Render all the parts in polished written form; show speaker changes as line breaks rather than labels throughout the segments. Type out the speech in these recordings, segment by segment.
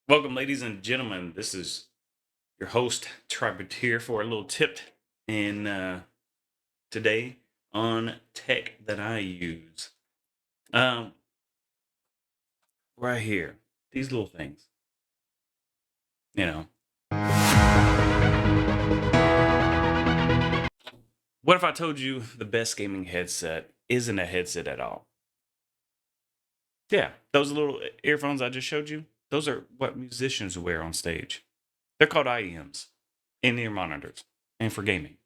Welcome, ladies and gentlemen. This is your host, Tribert, here for a little tip in today on tech that I use. Um, right here, these little things. You know, what if I told you the best gaming headset isn't a headset at all? Yeah, those little earphones I just showed you, those are what musicians wear on stage. They're called IEMs, in-ear monitors, and for gaming.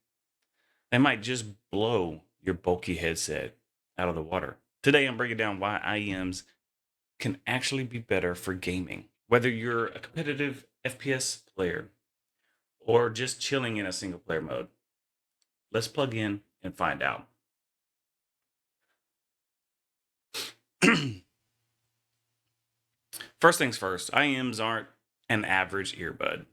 They might just blow your bulky headset out of the water. Today, I'm breaking down why IEMs can actually be better for gaming. Whether you're a competitive FPS player or just chilling in a single player mode, let's plug in and find out. First things first, IEMs aren't an average earbud.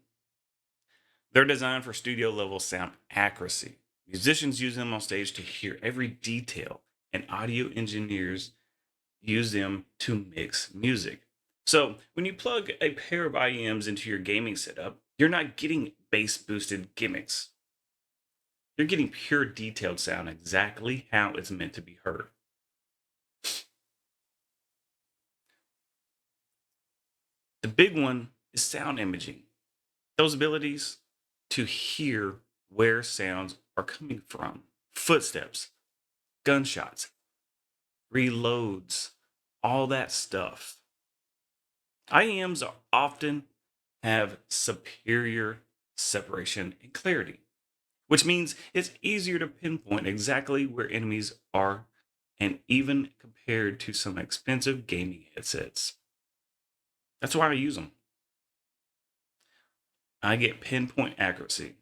They're designed for studio level sound accuracy. Musicians use them on stage to hear every detail, and audio engineers use them to mix music. So when you plug a pair of IEMs into your gaming setup, you're not getting bass boosted gimmicks. You're getting pure detailed sound exactly how it's meant to be heard. The big one is sound imaging. Those abilities to hear where sounds are coming from, footsteps, gunshots, reloads, all that stuff. IEMs are often have superior separation and clarity, which means it's easier to pinpoint exactly where enemies are and even compared to some expensive gaming headsets. That's why I use them. I get pinpoint accuracy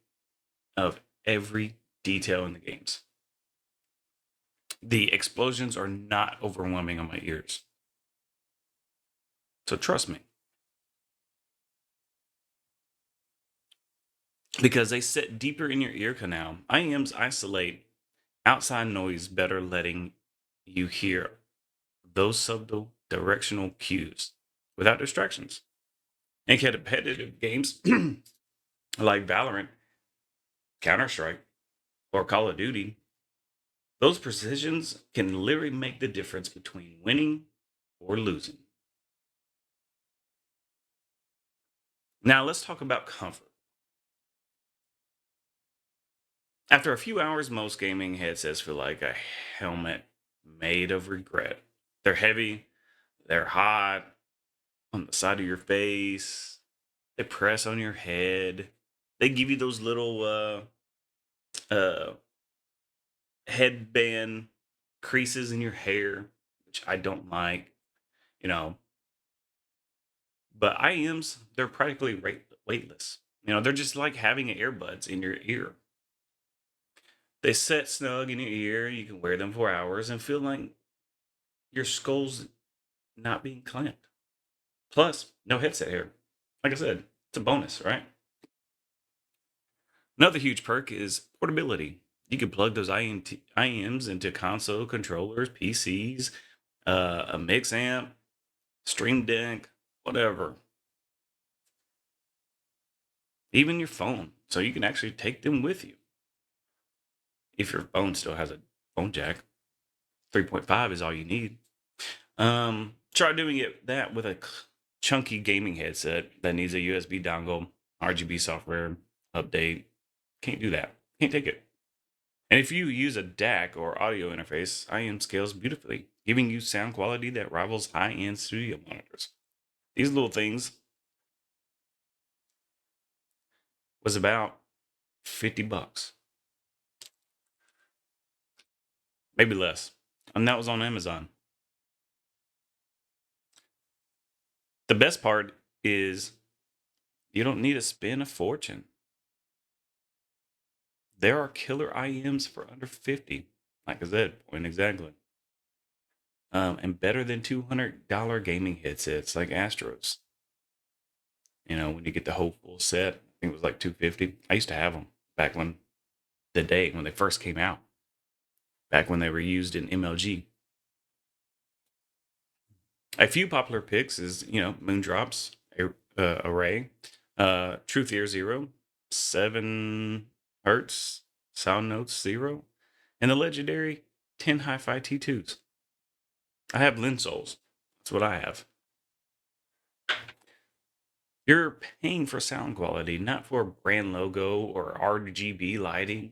of every detail in the games. The explosions are not overwhelming on my ears. So trust me, because they sit deeper in your ear canal. IEMs isolate outside noise better, letting you hear those subtle directional cues without distractions. In competitive games like Valorant, Counter Strike, or Call of Duty, those precisions can literally make the difference between winning or losing. Now, let's talk about comfort. After a few hours, most gaming headsets feel like a helmet made of regret. They're heavy, they're hot on the side of your face, they press on your head, they give you those little uh, headband creases in your hair, which I don't like, you know. But IEMs, they're practically weightless. They're just like having earbuds in your ear. They sit snug in your ear. You can wear them for hours and feel like your skull's not being clamped. Plus, no headset hair. Like I said, it's a bonus, right? Another huge perk is portability. You can plug those IEMs into console controllers, PCs, a mix amp, Stream Deck, whatever. Even your phone. So you can actually take them with you. If your phone still has a phone jack, 3.5 is all you need. Try doing that with a chunky gaming headset that needs a USB dongle, RGB software update. Can't do that. Can't take it. And if you use a DAC or audio interface, IM scales beautifully, giving you sound quality that rivals high-end studio monitors. These little things was about 50 bucks, maybe less. And that was on Amazon. The best part is you don't need to spend a fortune. There are killer IEMs for under 50, like I said, point exactly. And better than $200 gaming headsets like Astros. When you get the whole full set, I think it was like 250. I used to have them back when when they first came out, back when they were used in MLG. A few popular picks is, Moondrops, array. Truth Ear 0, 7 hertz, sound notes 0, and the legendary 10 hi-fi T2s. I have Linsols. That's what I have. You're paying for sound quality, not for brand logo or RGB lighting.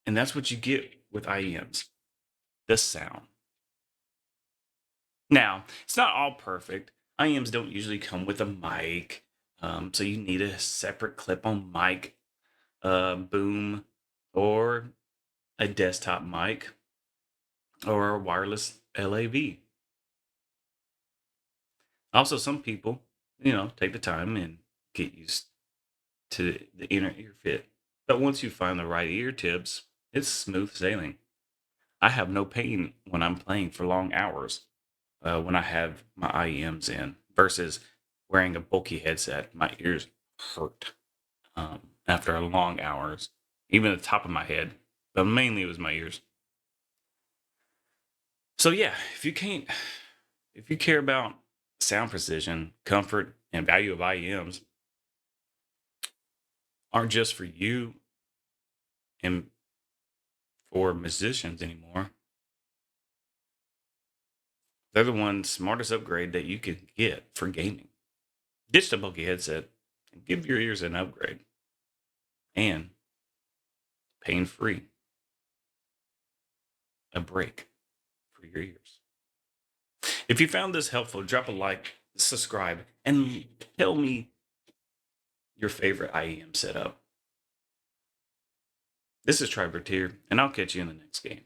And that's what you get with IEMs, the sound. Now, it's not all perfect. IEMs don't usually come with a mic, so you need a separate clip-on mic, boom, or a desktop mic, or a wireless LAV. Also, some people, take the time and get used to the inner ear fit. But once you find the right ear tips, it's smooth sailing. I have no pain when I'm playing for long hours when I have my IEMs in versus wearing a bulky headset. My ears hurt after long hours, even the top of my head, but mainly it was my ears. So yeah, if you care about sound precision, comfort, and value of IEMs aren't just for you and for musicians anymore. They're the one smartest upgrade that you can get for gaming. Ditch the bulky headset and give your ears an upgrade and pain free, a break for your ears. If you found this helpful, drop a like, subscribe, and tell me your favorite IEM setup. This is Tribert here, and I'll catch you in the next game.